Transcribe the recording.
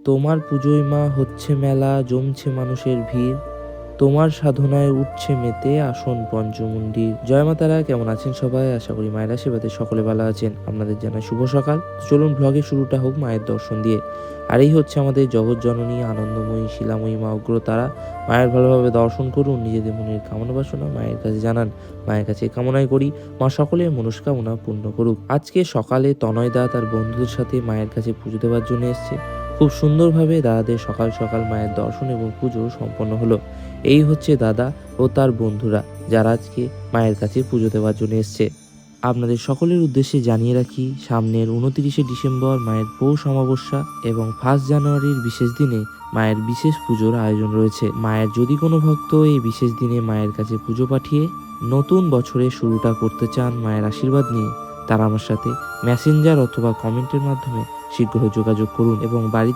তোমার পুজোয় মা হচ্ছে মেলা, জমছে মানুষের ভিড়, তোমার সাধনায় উঠছে মেতে আসন পঞ্চমুণ্ডির। জয় মা তারা। কেমন আছেন সবাই? আশা করি মায়ের আশীর্বাদে সকলে ভালো আছেন। আপনাদের জানাই শুভ সকাল। চলুন ব্লগের শুরুটা হোক মায়ের দর্শন দিয়ে। আর এই হচ্ছে আমাদের জগৎ জননী আনন্দময়ী শিলাময়ী মা অগ্রতারা। মায়ের ভালোভাবে দর্শন করুন, নিজেদের মনের কামনা বাসনা মায়ের কাছে জানান। মায়ের কাছে কামনাই করি মা সকলের মনস্কামনা পূর্ণ করুক। আজকে সকালে তনয় দা তার বন্ধুদের সাথে মায়ের কাছে পুজো দেওয়ার জন্য এসছে। খুব সুন্দরভাবে দাদাদের সকাল সকাল মায়ের দর্শন এবং পুজো সম্পন্ন হলো। এই হচ্ছে দাদা ও তার বন্ধুরা, যারা আজকে মায়ের কাছে পুজো দেওয়ার জন্য এসছে। আপনাদের সকলের উদ্দেশ্যে জানিয়ে রাখি, সামনের 29শে ডিসেম্বর মায়ের পৌষ অমাবস্যা এবং 1 জানুয়ারির বিশেষ দিনে মায়ের বিশেষ পুজোর আয়োজন রয়েছে। মায়ের যদি কোনো ভক্ত এই বিশেষ দিনে মায়ের কাছে পুজো পাঠিয়ে নতুন বছরের শুরুটা করতে চান মায়ের আশীর্বাদ নিয়ে, তারা আমার সাথে মেসেঞ্জার অথবা কমেন্টের মাধ্যমে শীঘ্র যোগাযোগ করুন এবং বাড়ি